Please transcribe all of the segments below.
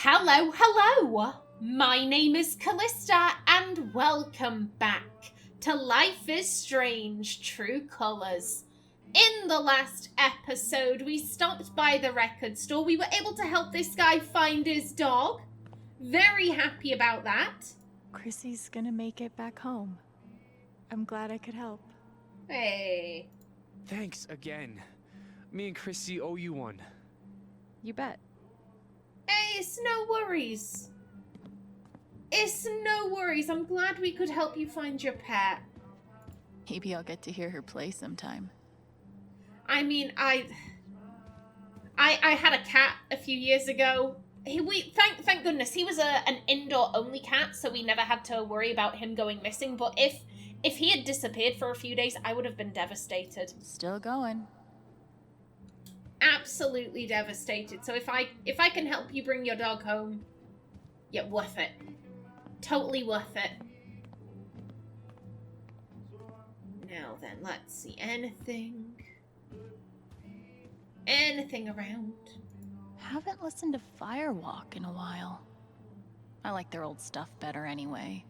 Hello, hello! My name is Kallista, and welcome back to Life is Strange True Colors. In the last episode, we stopped by the record store. We were able to help this guy find his dog. Very happy about that. Chrissy's gonna make it back home. I'm glad I could help. Hey. Thanks again. Me and Chrissy owe you one. You bet. Hey, it's no worries. It's no worries. I'm glad we could help you find your pet. Maybe I'll get to hear her play sometime. I mean, I had a cat a few years ago. Thank goodness he was an indoor only cat, so we never had to worry about him going missing. But if he had disappeared for a few days, I would have been devastated. Still going. Absolutely devastated. So if I can help you bring your dog home, yeah, worth it. Totally worth it. Now then, let's see. Anything around? Haven't listened to Firewalk in a while. I like their old stuff better anyway.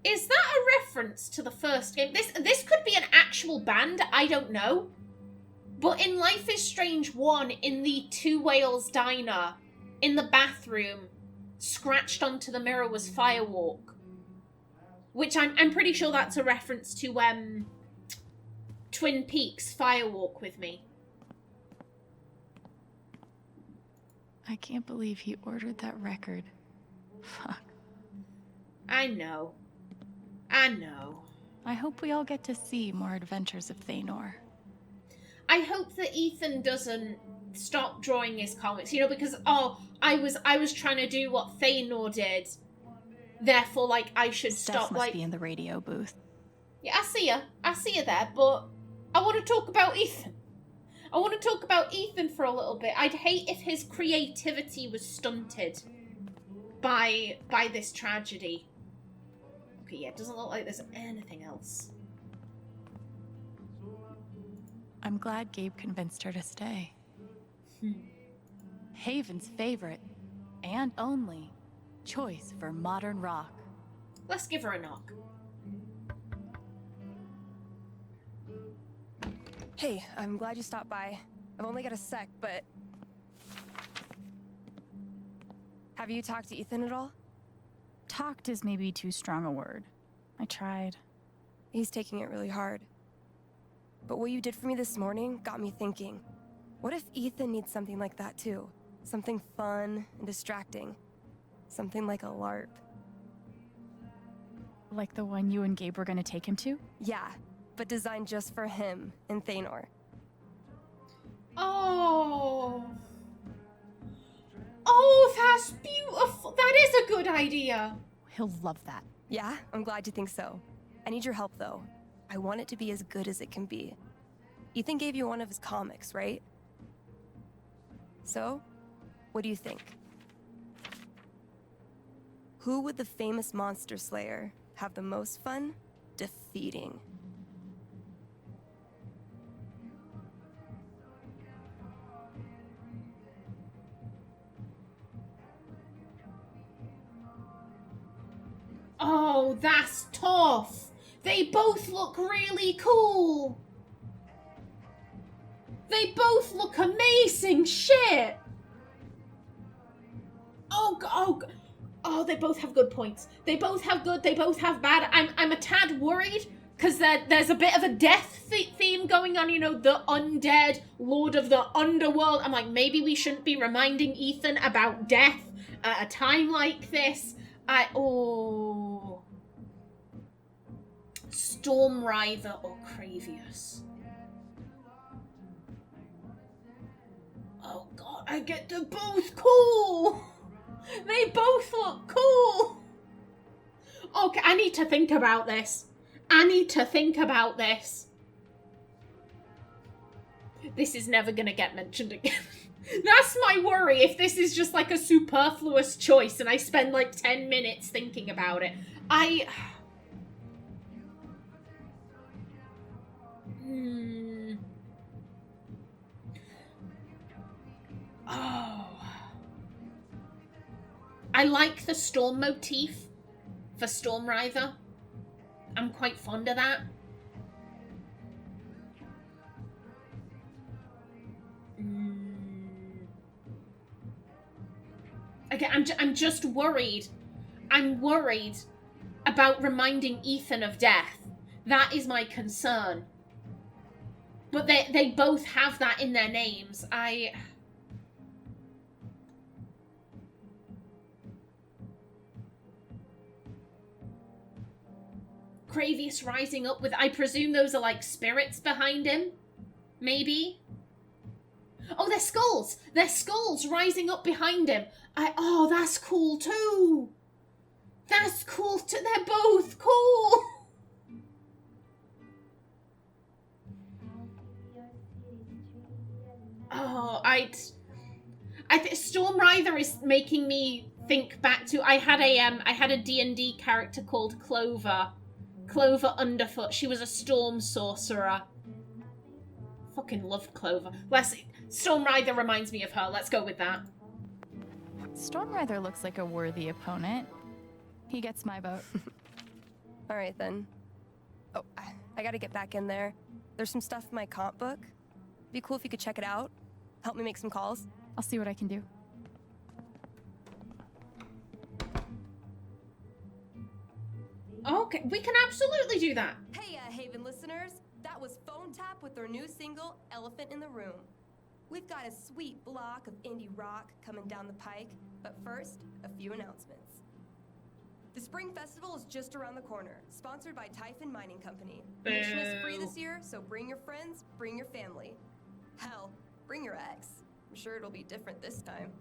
Is that a reference to the first game? This could be an actual band, I don't know. But in Life is Strange 1, in the Two Whales diner, in the bathroom, scratched onto the mirror was Firewalk. Which I'm pretty sure that's a reference to Twin Peaks Firewalk with Me. I can't believe he ordered that record. Fuck. I know. I hope we all get to see more adventures of Thaynor. I hope that Ethan doesn't stop drawing his comics, because I was trying to do what Thaynor did. Therefore, I should Steph stop. Must be in the radio booth. Yeah, I see you there, but I want to talk about Ethan. I want to talk about Ethan for a little bit. I'd hate if his creativity was stunted by this tragedy. Okay, yeah, it doesn't look like there's anything else. I'm glad Gabe convinced her to stay. Haven's favorite, and only, choice for modern rock. Let's give her a knock. Hey, I'm glad you stopped by. I've only got a sec, but... Have you talked to Ethan at all? Talked is maybe too strong a word. I tried. He's taking it really hard. But what you did for me this morning got me thinking. What if Ethan needs something like that too? Something fun and distracting. Something like a LARP. Like the one you and Gabe were gonna take him to? Yeah, but designed just for him and Thaynor. Oh, that's beautiful. That is a good idea. He'll love that. Yeah, I'm glad you think so. I need your help though. I want it to be as good as it can be. Ethan gave you one of his comics, right? So, what do you think? Who would the famous monster slayer have the most fun defeating? Oh, that's tough. They both look really cool. They both look amazing. Shit. Oh, they both have good points. They both have good, they both have bad. I'm a tad worried because there's a bit of a death theme going on, the undead lord of the underworld. I'm like, maybe we shouldn't be reminding Ethan about death at a time like this. Stormrider or Cravius. Oh god, I get they're both cool. They both look cool. Okay, I need to think about this. This is never gonna get mentioned again. That's my worry, if this is just like a superfluous choice and I spend 10 minutes thinking about it. Oh. I like the storm motif for Stormrider. I'm quite fond of that. Again, I'm just worried. I'm worried about reminding Ethan of death. That is my concern. But they both have that in their names. Cravius rising up with... I presume those are like spirits behind him? Maybe? Oh, they're skulls! They're skulls rising up behind him. Oh, that's cool too! That's cool too! They're both cool! Oh, I think Stormrider is making me think back to... I had a D&D character called Clover. Clover Underfoot. She was a storm sorcerer. Fucking loved Clover. Stormrider reminds me of her. Let's go with that. Stormrider looks like a worthy opponent. He gets my vote. All right, then. Oh, I gotta get back in there. There's some stuff in my comp book. Be cool if you could check it out. Help me make some calls. I'll see what I can do. Okay, we can absolutely do that. Hey, Haven listeners. That was Phone Tap with their new single, Elephant in the Room. We've got a sweet block of indie rock coming down the pike, but first, a few announcements. The Spring Festival is just around the corner, sponsored by Typhon Mining Company. Admission is free this year, so bring your friends, bring your family. Hell, bring your ex. I'm sure it'll be different this time.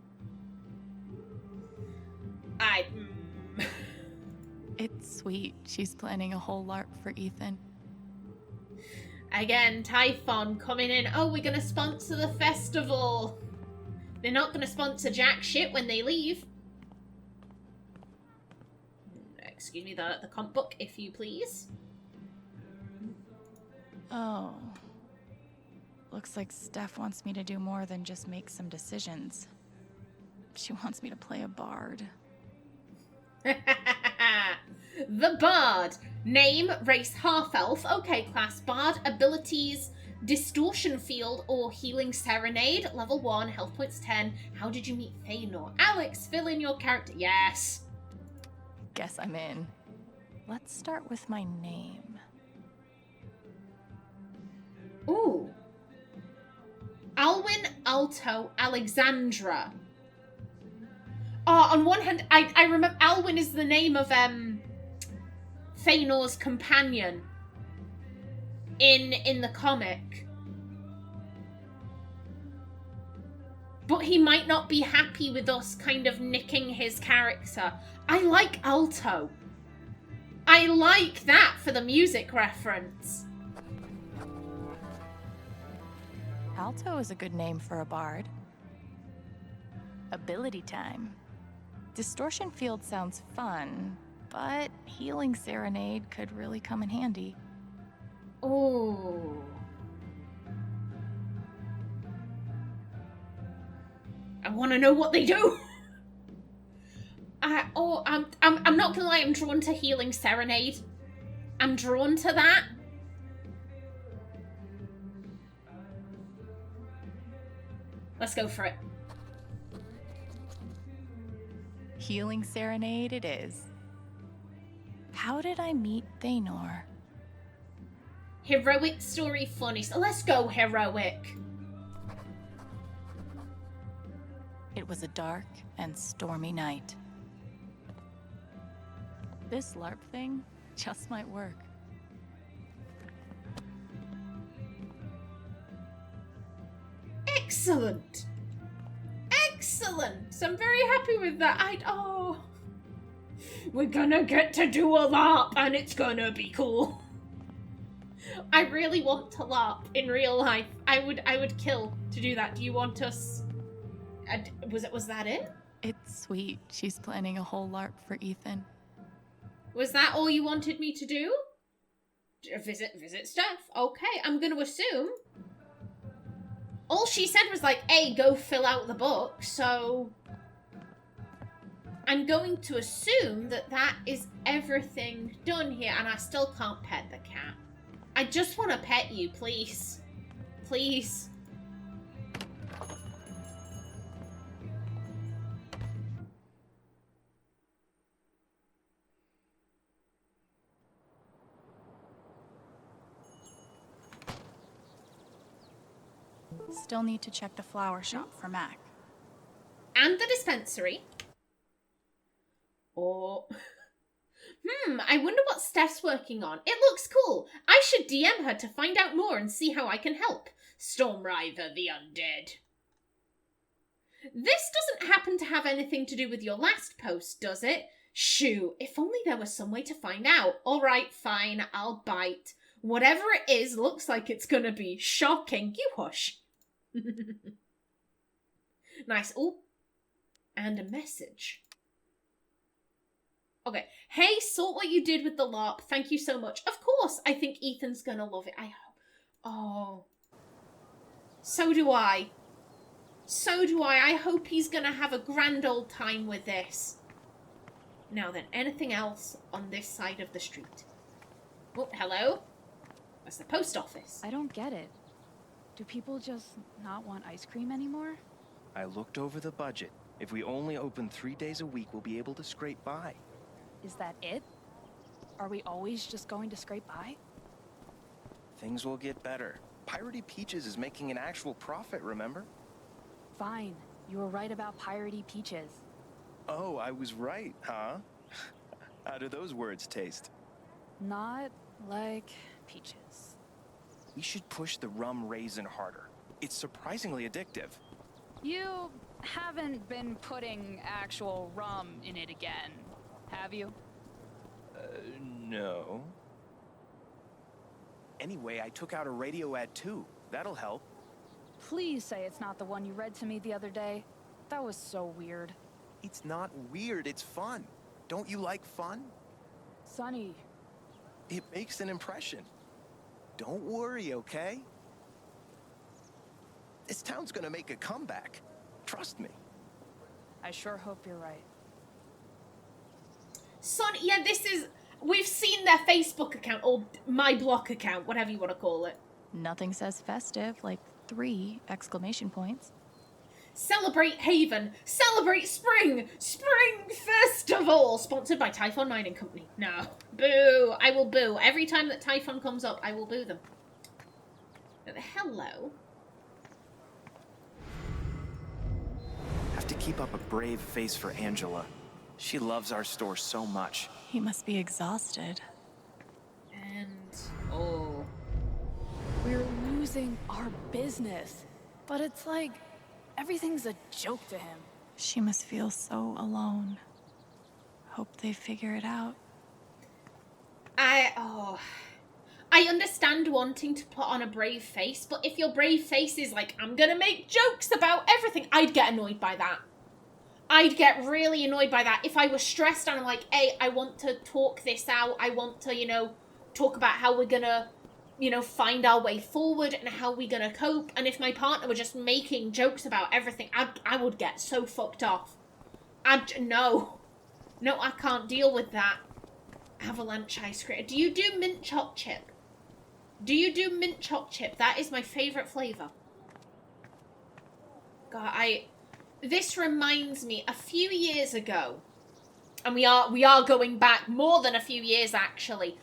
It's sweet. She's planning a whole LARP for Ethan. Again, Typhon coming in. Oh, we're gonna sponsor the festival. They're not gonna sponsor jack shit when they leave. Excuse me, the comp book, if you please. Oh. Looks like Steph wants me to do more than just make some decisions. She wants me to play a bard. The Bard. Name, race, half-elf. Okay, class Bard. Abilities, Distortion Field or Healing Serenade. Level 1, health points 10. How did you meet Thaynor? Alex, fill in your character. Yes. Guess I'm in. Let's start with my name. Ooh. Alwyn, Alto, Alexandra. Oh, on one hand, I remember Alwyn is the name of Thaynor's companion in the comic. But he might not be happy with us kind of nicking his character. I like Alto. I like that for the music reference. Alto is a good name for a bard. Ability time. Distortion Field sounds fun, but Healing Serenade could really come in handy. Oh. I want to know what they do. I'm not gonna lie, I'm drawn to Healing Serenade. I'm drawn to that. Let's go for it. Healing Serenade it is. How did I meet Thaynor? Heroic story funny. So let's go heroic. It was a dark and stormy night. This LARP thing just might work. Excellent. Excellent. So I'm very happy with that. Oh. We're gonna get to do a LARP and it's gonna be cool. I really want to LARP in real life. I would kill to do that. Do you want us... Was that it? It's sweet. She's planning a whole LARP for Ethan. Was that all you wanted me to do? Visit Steph. Okay, I'm gonna assume. All she said was like, hey, go fill out the book, so... I'm going to assume that that is everything done here, and I still can't pet the cat. I just want to pet you, please. Please. Still need to check the flower shop for Mac. And the dispensary. Or... I wonder what Steph's working on. It looks cool. I should DM her to find out more and see how I can help. Stormrider the Undead. This doesn't happen to have anything to do with your last post, does it? Shoo, if only there was some way to find out. Alright, fine, I'll bite. Whatever it is looks like it's gonna be shocking. You hush. Nice. Oh, and a message. Okay. Hey, saw what you did with the LARP. Thank you so much. Of course, I think Ethan's gonna love it. I hope. Oh. So do I. So do I. I hope he's gonna have a grand old time with this. Now then, anything else on this side of the street? Oh, hello? That's the post office. I don't get it. Do people just not want ice cream anymore? I looked over the budget. If we only open 3 days a week, we'll be able to scrape by. Is that it? Are we always just going to scrape by? Things will get better. Piratey Peaches is making an actual profit, remember? Fine. You were right about Piratey Peaches. Oh, I was right, huh? How do those words taste? Not like peaches. We should push the rum raisin harder. It's surprisingly addictive. You haven't been putting actual rum in it again, have you? No. Anyway, I took out a radio ad too. That'll help. Please say it's not the one you read to me the other day. That was so weird. It's not weird, it's fun. Don't you like fun? Sonny. It makes an impression. Don't worry, okay? This town's gonna make a comeback. Trust me. I sure hope you're right. Son, yeah, this is... We've seen their Facebook account, or my block account, whatever you want to call it. Nothing says festive like 3 exclamation points. Celebrate Haven. Celebrate Spring. Spring Festival. Sponsored by Typhon Mining Company. No. Boo. I will boo. Every time that Typhon comes up, I will boo them. Hello. Have to keep up a brave face for Angela. She loves our store so much. He must be exhausted. And... oh. We're losing our business. But it's like... everything's a joke to him. She must feel so alone. Hope they figure it out. I understand wanting to put on a brave face, but if your brave face is like, I'm gonna make jokes about everything, I'd get annoyed by that. I'd get really annoyed by that. If I was stressed and I'm like, hey, I want to talk this out, I want to, you know, talk about how we're gonna, you know, find our way forward and how we're gonna cope. And if my partner were just making jokes about everything, I would get so fucked off. No, I can't deal with that. Avalanche ice cream. Do you do mint choc chip? Do you do mint choc chip? That is my favourite flavour. God, this reminds me, a few years ago, and we are going back more than a few years actually.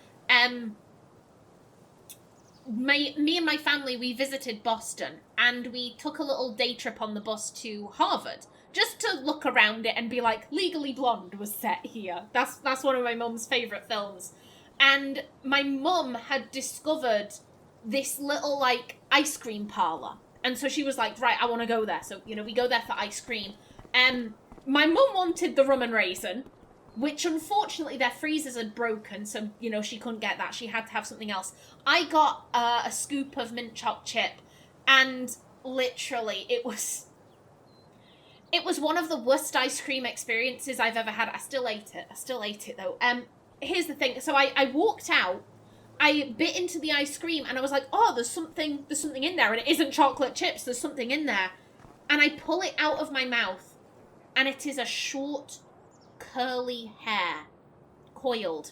Me and my family, we visited Boston, and we took a little day trip on the bus to Harvard, just to look around it and be like, Legally Blonde was set here. That's one of my mum's favourite films. And my mum had discovered this little, like, ice cream parlour. And so she was like, right, I want to go there. So, you know, we go there for ice cream. My mum wanted the rum and raisin, which unfortunately their freezers had broken, so, you know, she couldn't get that. She had to have something else. I got a scoop of mint choc chip, and literally it was one of the worst ice cream experiences I've ever had. I still ate it though. Here's the thing. So I walked out, I bit into the ice cream, and I was like, oh, there's something in there, and it isn't chocolate chips, there's something in there. And I pull it out of my mouth, and it is a short, curly hair. Coiled.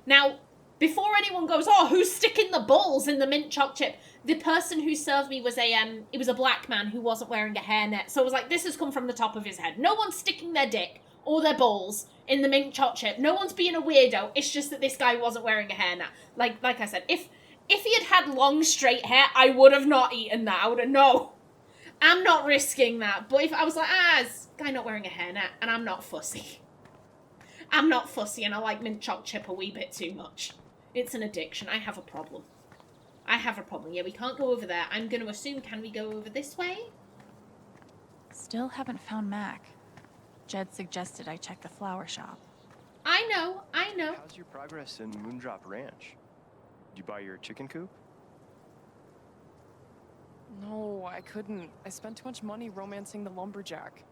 Now, before anyone goes, oh, who's sticking the balls in the mint choc chip? The person who served me was a black man who wasn't wearing a hairnet. So it was like, this has come from the top of his head. No one's sticking their dick or their balls in the mint choc chip. No one's being a weirdo. It's just that this guy wasn't wearing a hairnet. Like I said, if he had had long, straight hair, I would have not eaten that. I would have, no. I'm not risking that. But if I was like, this guy not wearing a hairnet, and I'm not fussy. I'm not fussy, and I like mint choc chip a wee bit too much. It's an addiction. I have a problem. Yeah, we can't go over there. I'm going to assume, can we go over this way? Still haven't found Mac. Jed suggested I check the flower shop. I know. How's your progress in Moondrop Ranch? Did you buy your chicken coop? No, I couldn't. I spent too much money romancing the lumberjack.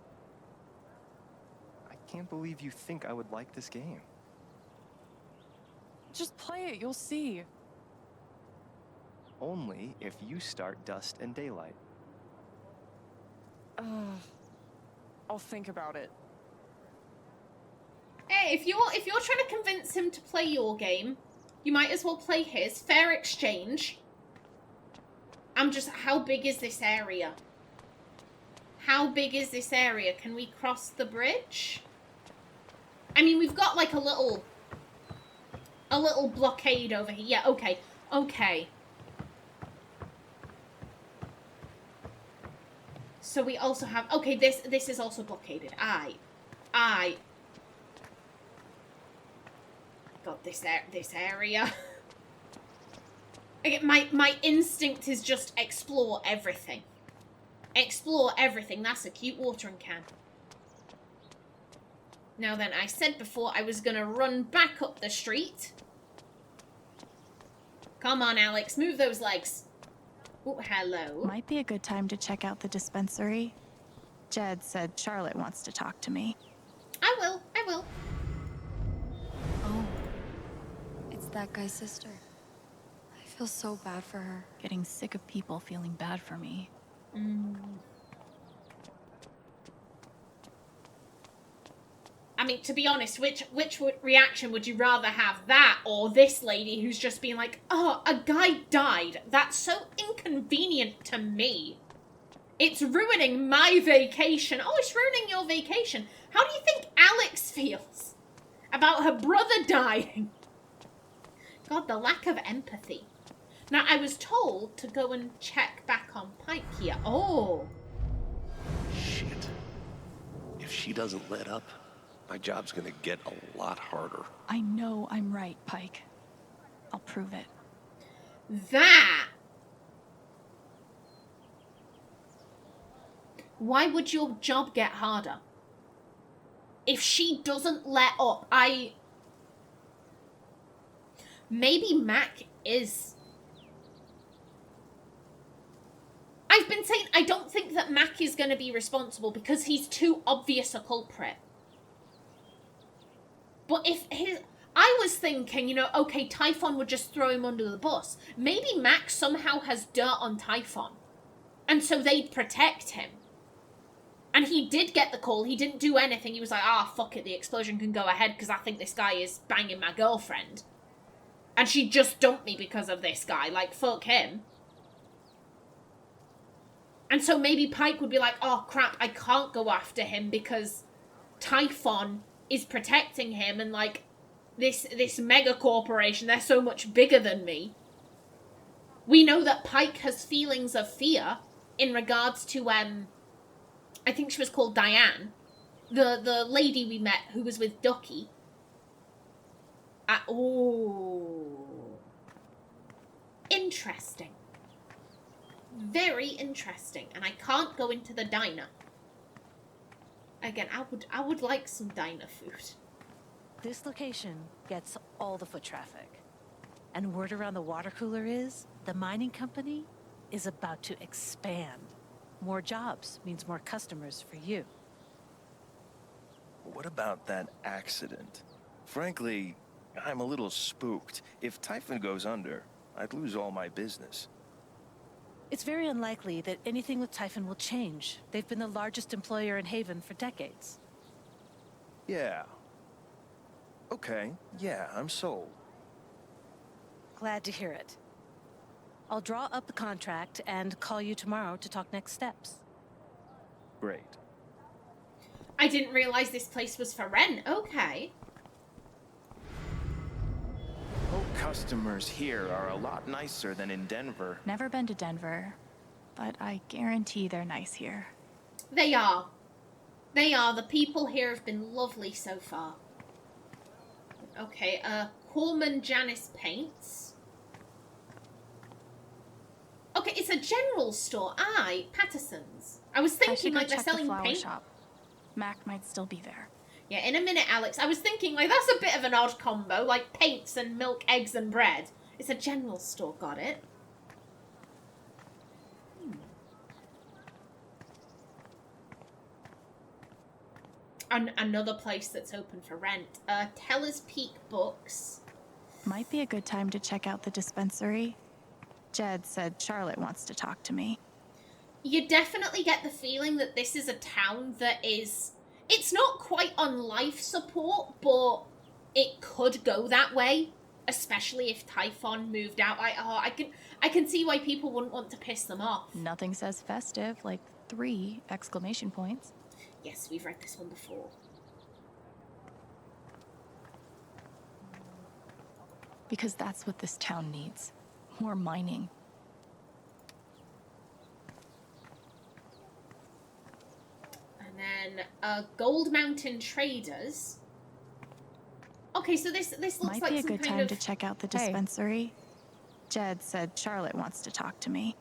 I can't believe you think I would like this game. Just play it, you'll see. Only if you start Dust and Daylight. I'll think about it. Hey, if you're trying to convince him to play your game, you might as well play his. Fair exchange. How big is this area? How big is this area? Can we cross the bridge? I mean, we've got like a little blockade over here. Yeah, okay. So we also have, okay, this is also blockaded. God, this area. Again, my instinct is just explore everything. Explore everything. That's a cute watering can. Now then, I said before I was gonna run back up the street. Come on, Alex, move those legs. Oh, hello. Might be a good time to check out the dispensary. Jed said Charlotte wants to talk to me. I will. Oh, it's that guy's sister. I feel so bad for her. Getting sick of people feeling bad for me. I mean, to be honest, which reaction would you rather have? That or this lady who's just being like, oh, a guy died. That's so inconvenient to me. It's ruining my vacation. Oh, it's ruining your vacation. How do you think Alex feels about her brother dying? God, the lack of empathy. Now, I was told to go and check back on Pike here. Oh. Shit. If she doesn't let up, my job's gonna get a lot harder. I know I'm right, Pike. I'll prove it. That. Why would your job get harder? If she doesn't let up, maybe Mac is... I've been saying I don't think that Mac is going to be responsible because he's too obvious a culprit. But if his... I was thinking, okay, Typhon would just throw him under the bus. Maybe Mac somehow has dirt on Typhon. And so they'd protect him. And he did get the call. He didn't do anything. He was like, fuck it, the explosion can go ahead because I think this guy is banging my girlfriend. And she just dumped me because of this guy. Like, fuck him. And so maybe Pike would be like, oh, crap, I can't go after him because Typhon is protecting him and, like, this mega corporation, they're so much bigger than me. We know that Pike has feelings of fear in regards to, I think she was called Diane, the lady we met who was with Ducky. Interesting. Very interesting. And I can't go into the diner. Again, I would like some diner food. This location gets all the foot traffic. And word around the water cooler is, the mining company is about to expand. More jobs means more customers for you. What about that accident? Frankly, I'm a little spooked. If Typhon goes under, I'd lose all my business. It's very unlikely that anything with Typhon will change. They've been the largest employer in Haven for decades. Yeah, Okay, yeah, I'm sold. Glad to hear it. I'll draw up the contract and call you tomorrow to talk next steps. Great. I didn't realize this place was for rent. Okay. Oh, customers here are a lot nicer than in Denver. Never been to Denver, but I guarantee they're nice here. They are. They are. The people here have been lovely so far. Okay, Corman Janice Paints. Okay, it's a general store. Aye, Patterson's. I was thinking like they're selling paint. Shop. Mac might still be there. Yeah, in a minute, Alex. I was thinking like that's a bit of an odd combo, like paints and milk, eggs and bread. It's a general store, got it. Another place that's open for rent. Teller's Peak Books. Might be a good time to check out the dispensary. Jed said Charlotte wants to talk to me. You definitely get the feeling that this is a town that is... It's not quite on life support, but it could go that way. Especially if Typhon moved out. I can see why people wouldn't want to piss them off. Nothing says festive like 3 exclamation points. Yes, we've read this one before. Because that's what this town needs. More mining. And then, Gold Mountain Traders. Okay, so this looks Might like be a some good kind time of... to check out the dispensary. Jed said Charlotte wants to talk to me.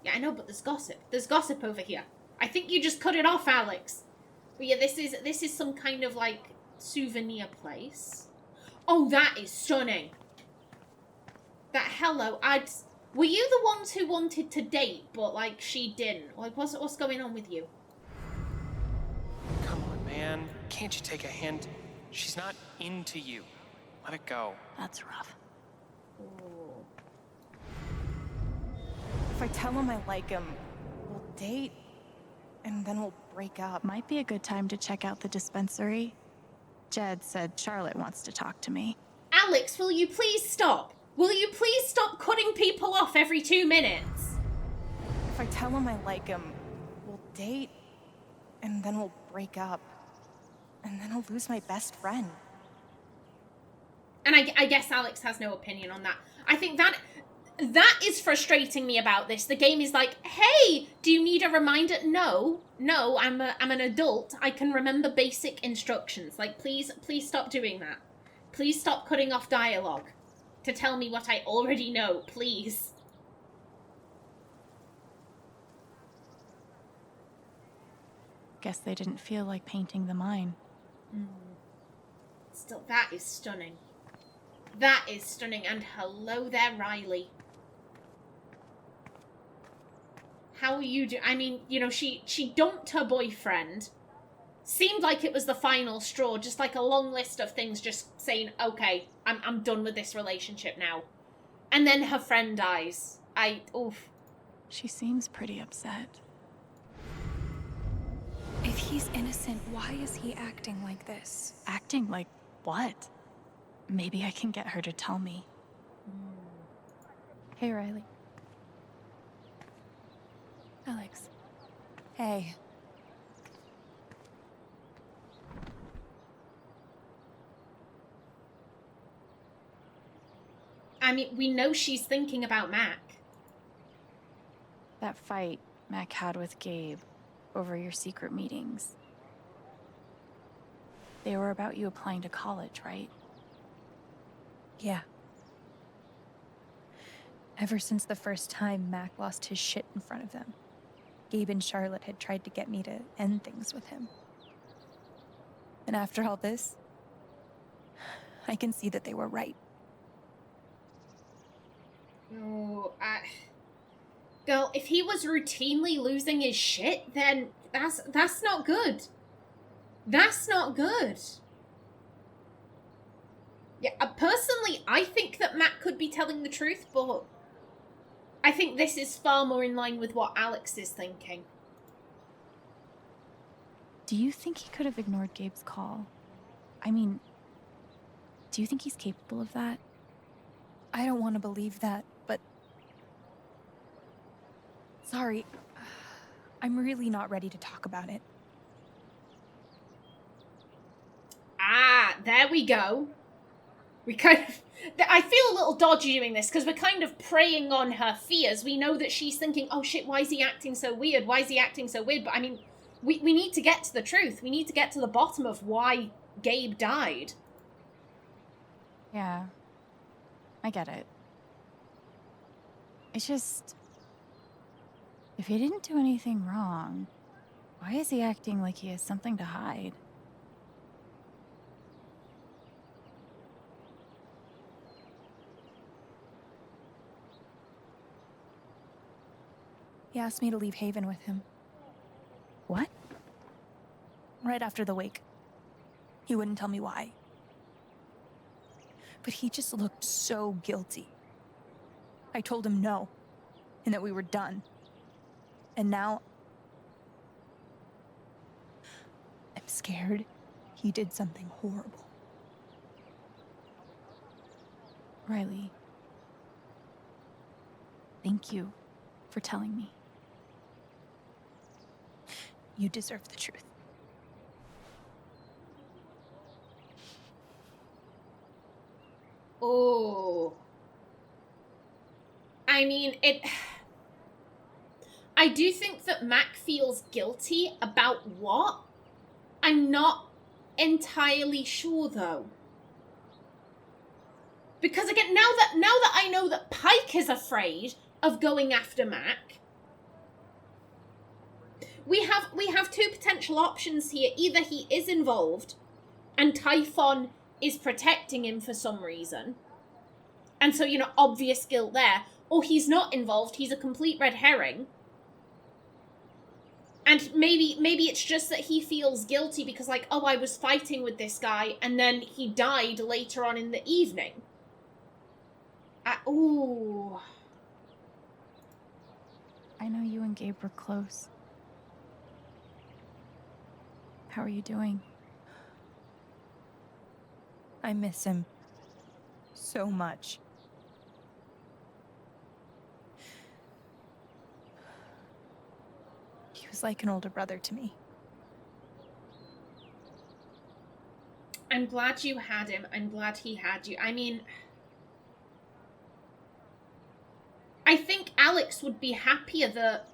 Yeah, I know, but there's gossip. There's gossip over here. I think you just cut it off, Alex. But yeah, this is some kind of, like, souvenir place. Oh, that is stunning. That hello, were you the ones who wanted to date, but, like, she didn't? Like, what's going on with you? Come on, man. Can't you take a hint? She's not into you. Let it go. That's rough. Ooh. If I tell him I like him, we'll date, and then we'll break up. Might be a good time to check out the dispensary. Jed said Charlotte wants to talk to me. Alex, will you please stop? Will you please stop cutting people off every 2 minutes? If I tell him I like him, we'll date, and then we'll break up. And then I'll lose my best friend. And I guess Alex has no opinion on that. I think that is frustrating me about this. The game is like, hey, do you need a reminder? No, I'm an adult. I can remember basic instructions. Like, please stop doing that. Please stop cutting off dialogue to tell me what I already know, please. Guess they didn't feel like painting the mine. Still, that is stunning. That is stunning. And hello there, Riley. How are you doing? I mean, you know, she dumped her boyfriend. Seemed like it was the final straw. Just like a long list of things just saying, okay, I'm done with this relationship now. And then her friend dies. Oof. She seems pretty upset. If he's innocent, why is he acting like this? Acting like what? Maybe I can get her to tell me. Hey, Riley. Alex. Hey. I mean, we know she's thinking about Mac. That fight Mac had with Gabe over your secret meetings. They were about you applying to college, right? Yeah. Ever since the first time Mac lost his shit in front of them, Gabe and Charlotte had tried to get me to end things with him. And after all this, I can see that they were right. No, girl, if he was routinely losing his shit, then that's not good. That's not good. Yeah, personally, I think that Matt could be telling the truth, but I think this is far more in line with what Alex is thinking. Do you think he could have ignored Gabe's call? I mean, Do you think he's capable of that? I don't want to believe that, but... Sorry. I'm really not ready to talk about it. Ah, there we go. We kind of... I feel a little dodgy doing this, because we're kind of preying on her fears. We know that she's thinking, oh shit, why is he acting so weird? Why is he acting so weird? But I mean, we need to get to the truth. We need to get to the bottom of why Gabe died. Yeah. I get it. It's just... if he didn't do anything wrong, why is he acting like he has something to hide? He asked me to leave Haven with him. What? Right after the wake. He wouldn't tell me why. But he just looked so guilty. I told him no, and that we were done. And now... I'm scared he did something horrible. Riley. Thank you for telling me. You deserve the truth. Oh. I mean, I do think that Mac feels guilty about what? I'm not entirely sure, though. Because again, now that I know that Pike is afraid of going after Mac, we have two potential options here. Either he is involved and Typhon is protecting him for some reason, and so, you know, obvious guilt there, or he's not involved, he's a complete red herring, and maybe it's just that he feels guilty because, like, oh, I was fighting with this guy and then he died later on in the evening. Ooh. I know you and Gabe were close. How are you doing? I miss him so much. He was like an older brother to me. I'm glad you had him. I'm glad he had you. I mean, I think Alex would be happier that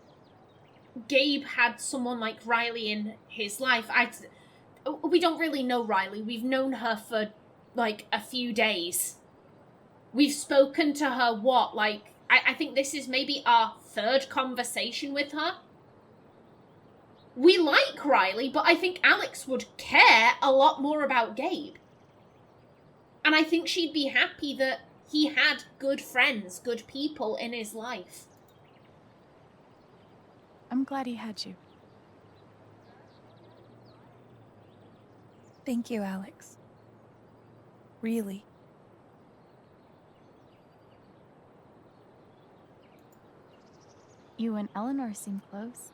Gabe had someone like Riley in his life. We don't really know Riley. We've known her for, like, a few days. We've spoken to her, what, like, I think this is maybe our third conversation with her. We like Riley, but I think Alex would care a lot more about Gabe. And I think she'd be happy that he had good friends, good people in his life. I'm glad he had you. Thank you, Alex. Really. You and Eleanor seem close.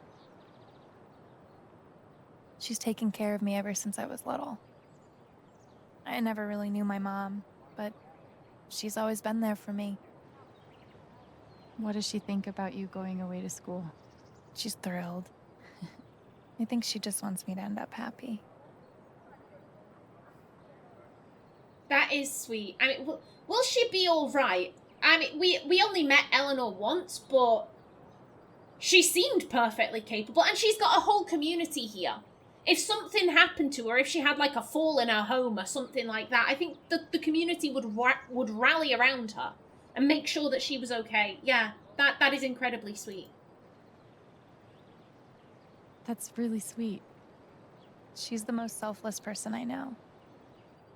She's taken care of me ever since I was little. I never really knew my mom, but she's always been there for me. What does she think about you going away to school? She's thrilled. I think she just wants me to end up happy. That is sweet. I mean, will she be all right? I mean, we only met Eleanor once, but she seemed perfectly capable, and she's got a whole community here. If something happened to her, if she had, like, a fall in her home or something like that, I think the community would rally around her and make sure that she was okay. Yeah, that is incredibly sweet. That's really sweet. She's the most selfless person I know.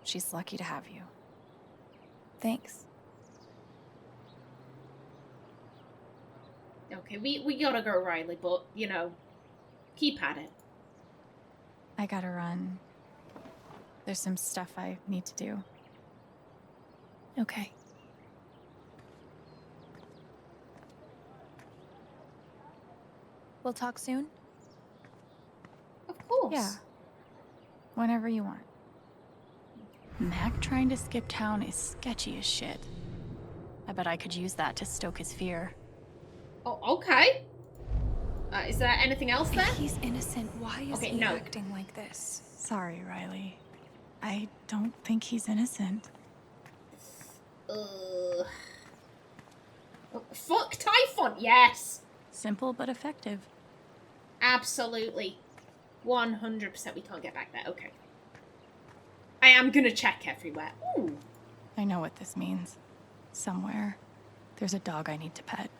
She's lucky to have you. Thanks. Okay, we gotta go, Riley, but, you know, keep at it. I gotta run. There's some stuff I need to do. Okay. We'll talk soon? Of course. Yeah. Whenever you want. Mac trying to skip town is sketchy as shit. I bet I could use that to stoke his fear. Oh, okay. Is there anything else there? If he's innocent, why is he no. acting like this? Sorry, Riley. I don't think he's innocent. Oh, fuck Typhon, yes. Simple but effective. Absolutely. 100% we can't get back there. Okay. I am gonna check everywhere. Ooh. I know what this means. Somewhere, there's a dog I need to pet.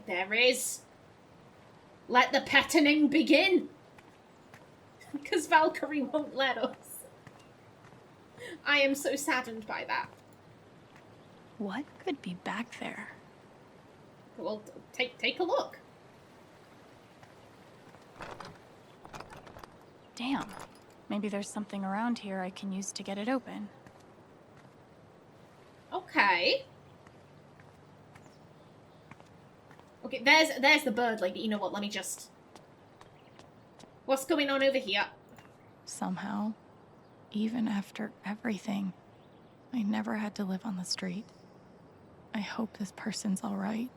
There is. Let the petting begin. Because Valkyrie won't let us. I am so saddened by that. What could be back there? Well, take a look. Damn. Maybe there's something around here I can use to get it open. Okay. Okay, there's the bird lady. You know what? Let me just... What's going on over here? Somehow, even after everything, I never had to live on the street. I hope this person's all right.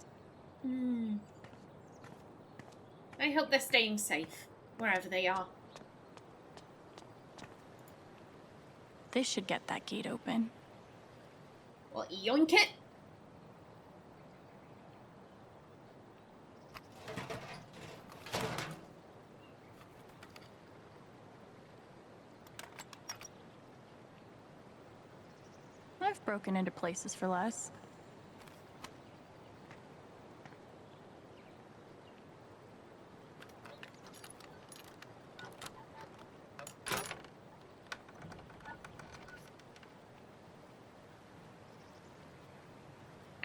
I hope they're staying safe, wherever they are. This should get that gate open. Well, yoink it. I've broken into places for less.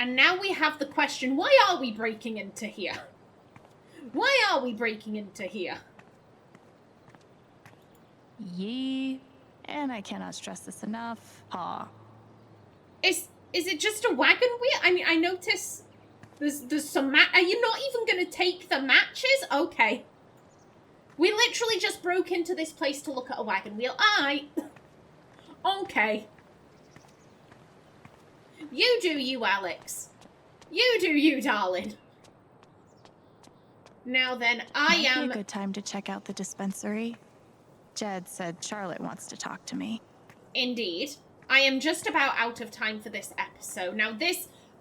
And now we have the question, why are we breaking into here? Why are we breaking into here? Yee. And I cannot stress this enough. Ha. Is it just a wagon wheel? I mean, I notice there's some are you not even gonna take the matches? Okay. We literally just broke into this place to look at a wagon wheel. Okay. You do you, Alex. You do you, darling. Now then, Might be a good time to check out the dispensary. Jed said Charlotte wants to talk to me. Indeed. I am just about out of time for this episode. Now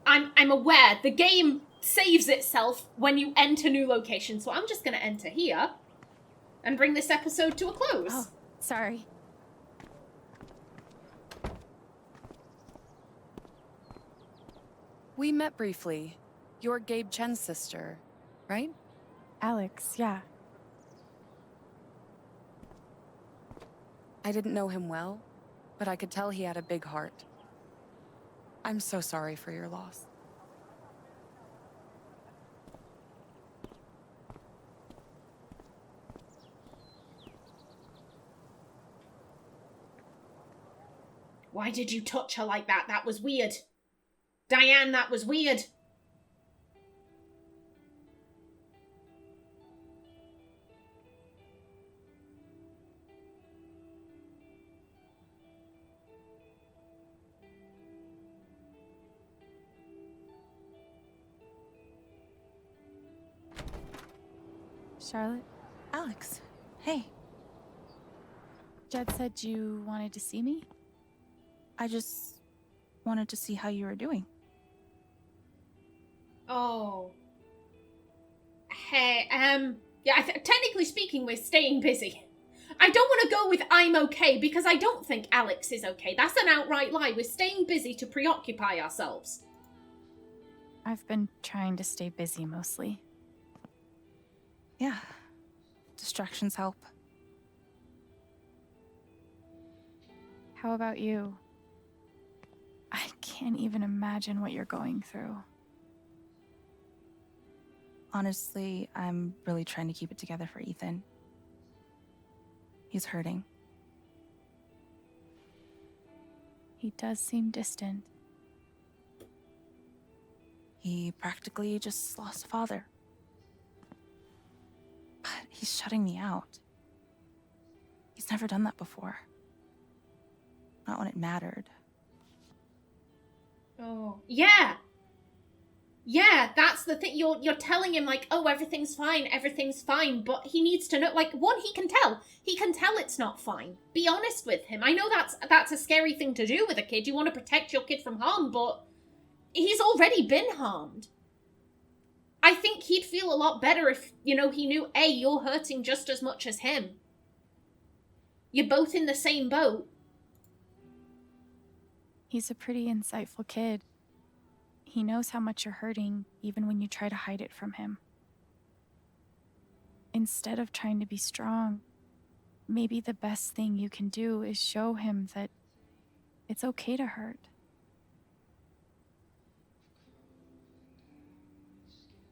I'm aware the game saves itself when you enter new locations, so I'm just gonna enter here and bring this episode to a close. Oh, sorry. We met briefly. You're Gabe Chen's sister, right? Alex, yeah. I didn't know him well, but I could tell he had a big heart. I'm so sorry for your loss. Why did you touch her like that? That was weird. Diane, that was weird. Charlotte? Alex, Hey. Jed said you wanted to see me? I just wanted to see how you were doing. Oh. Hey, yeah, technically speaking, we're staying busy. I don't want to go with I'm okay, because I don't think Alex is okay. That's an outright lie. We're staying busy to preoccupy ourselves. I've been trying to stay busy mostly. Yeah, distractions help. How about you? I can't even imagine what you're going through. Honestly, I'm really trying to keep it together for Ethan. He's hurting. He does seem distant. He practically just lost a father. But he's shutting me out. He's never done that before. Not when it mattered. Oh, yeah. Yeah, that's the thing. You're telling him, like, oh, everything's fine, but he needs to know, like, one, he can tell it's not fine. Be honest with him. I know that's a scary thing to do with a kid. You want to protect your kid from harm, but he's already been harmed. I think he'd feel a lot better if, he knew, A, you're hurting just as much as him. You're both in the same boat. He's a pretty insightful kid. He knows how much you're hurting, even when you try to hide it from him. Instead of trying to be strong, maybe the best thing you can do is show him that it's okay to hurt.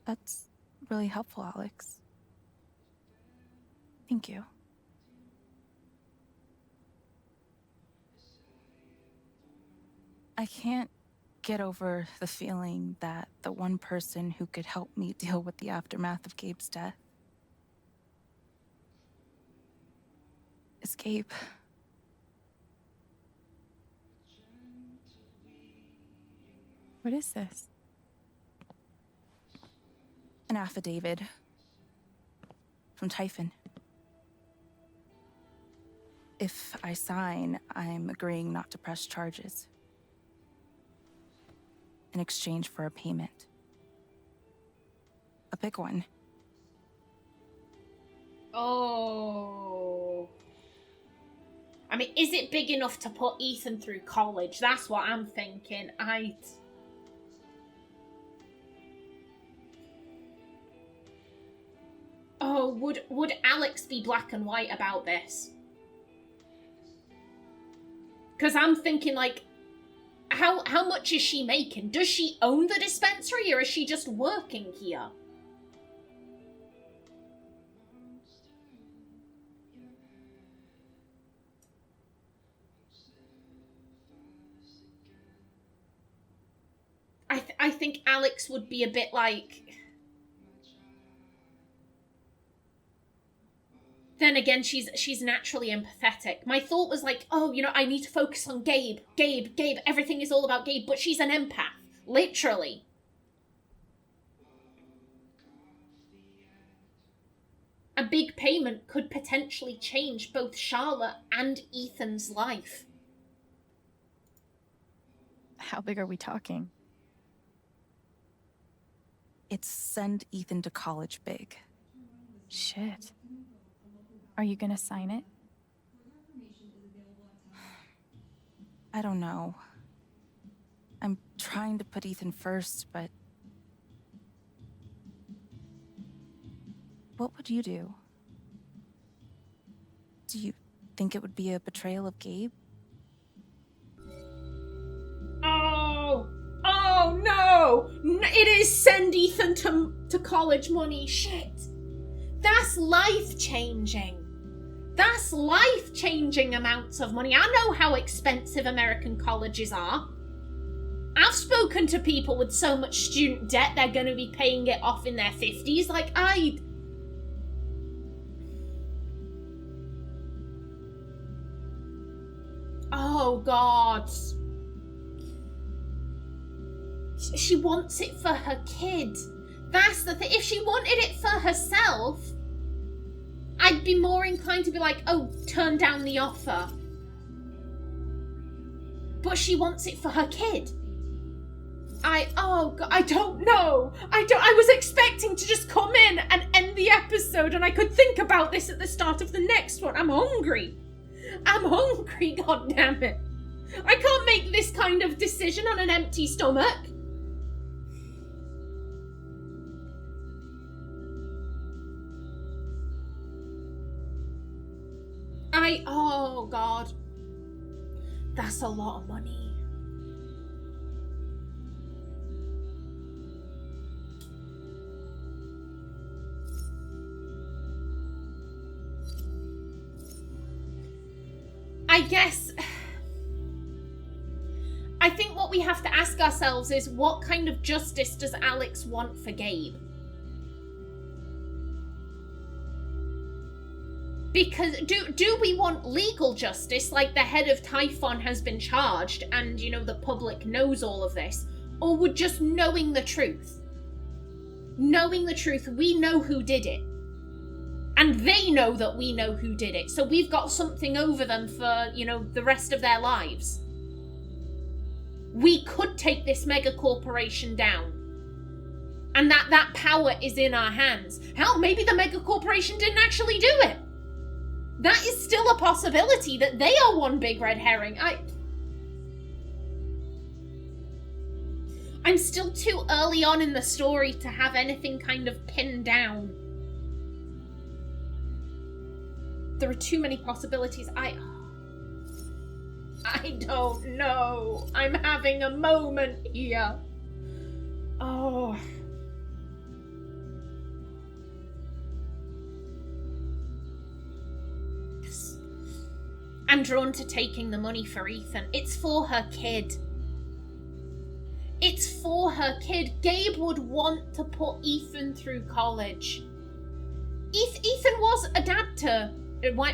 That's really helpful, Alex. Thank you. I can't get over the feeling that the one person who could help me deal with the aftermath of Gabe's death is Gabe. What is this? An affidavit from Typhon. If I sign, I'm agreeing not to press charges in exchange for a payment. A big one. Oh. I mean, is it big enough to put Ethan through college? That's what I'm thinking. Oh, would Alex be black and white about this? Because I'm thinking, like, how much is she making? Does she own the dispensary, or is she just working here? I think Alex would be a bit like... Then again, she's naturally empathetic. My thought was like, oh, I need to focus on Gabe. Gabe, everything is all about Gabe. But she's an empath. Literally. A big payment could potentially change both Charlotte and Ethan's life. How big are we talking? It's send Ethan to college big. Shit. Are you gonna sign it? I don't know. I'm trying to put Ethan first, but... What would you do? Do you think it would be a betrayal of Gabe? Oh no! It is send Ethan to college money. Shit. That's life-changing. That's life-changing amounts of money. I know how expensive American colleges are. I've spoken to people with so much student debt they're going to be paying it off in their 50s. Like, Oh, God. She wants it for her kid. That's the thing. If she wanted it for herself, I'd be more inclined to be like, oh, turn down the offer. But she wants it for her kid. Oh God, I don't know. I was expecting to just come in and end the episode and I could think about this at the start of the next one. I'm hungry, God damn it. I can't make this kind of decision on an empty stomach. Oh God. That's a lot of money. I think what we have to ask ourselves is, what kind of justice does Alex want for Gabe? Because do we want legal justice, like the head of Typhon has been charged and, you know, the public knows all of this? Or would just knowing the truth, we know who did it. And they know that we know who did it. So we've got something over them for, you know, the rest of their lives. We could take this mega corporation down. And that power is in our hands. Hell, maybe the mega corporation didn't actually do it. That is still a possibility, that they are one big red herring. I'm still too early on in the story to have anything kind of pinned down. There are too many possibilities. I don't know. I'm having a moment here. Oh. I'm drawn to taking the money for Ethan. It's for her kid. It's for her kid. Gabe would want to put Ethan through college. Ethan was a dad to...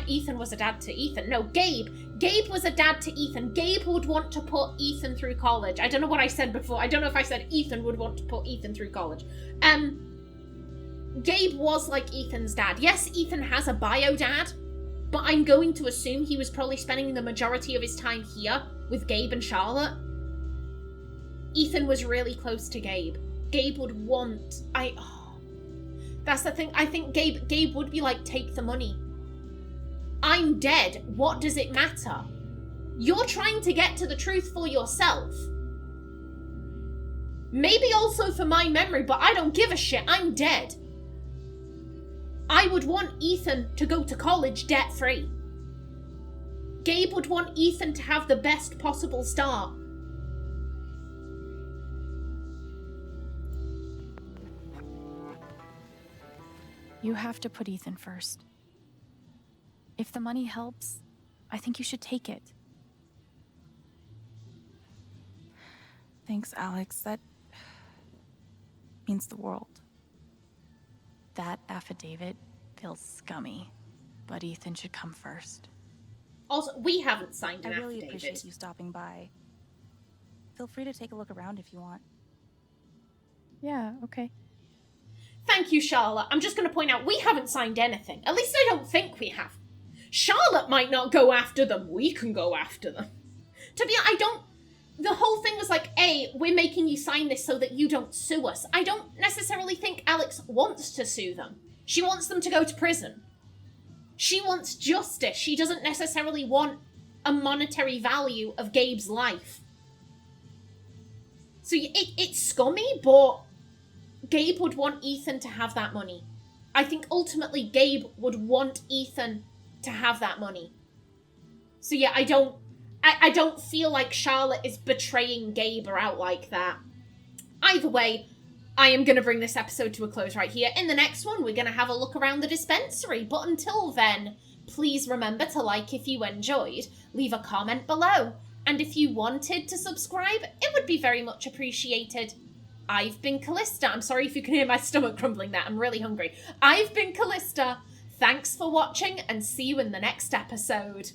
Ethan was a dad to Ethan. No, Gabe. Gabe was a dad to Ethan. Gabe would want to put Ethan through college. I don't know what I said before. I don't know if I said Ethan would want to put Ethan through college. Gabe was like Ethan's dad. Yes, Ethan has a bio dad, but I'm going to assume he was probably spending the majority of his time here with Gabe and Charlotte. Ethan was really close to Gabe. Gabe would want... That's the thing. I think Gabe would be like, take the money. I'm dead. What does it matter? You're trying to get to the truth for yourself. Maybe also for my memory, but I don't give a shit. I'm dead. I would want Ethan to go to college debt-free. Gabe would want Ethan to have the best possible start. You have to put Ethan first. If the money helps, I think you should take it. Thanks, Alex. That means the world. That affidavit feels scummy, but Ethan should come first. Also, we haven't signed an I really affidavit. appreciate you stopping by. Feel free to take a look around if you want. Yeah, okay. Thank you, Charlotte. I'm just going to point out, we haven't signed anything. At least I don't think we have. Charlotte might not go after them. We can go after them. To be honest, the whole thing was like, we're making you sign this so that you don't sue us. I don't necessarily think Alex wants to sue them. She wants them to go to prison. She wants justice. She doesn't necessarily want a monetary value of Gabe's life. So it's scummy, but Gabe would want Ethan to have that money. I think ultimately Gabe would want Ethan to have that money. So yeah, I don't feel like Charlotte is betraying Gabe or out like that. Either way, I am going to bring this episode to a close right here. In the next one, we're going to have a look around the dispensary. But until then, please remember to like if you enjoyed, leave a comment below. And if you wanted to subscribe, it would be very much appreciated. I've been Callista. I'm sorry if you can hear my stomach grumbling there. I'm really hungry. I've been Callista. Thanks for watching and see you in the next episode.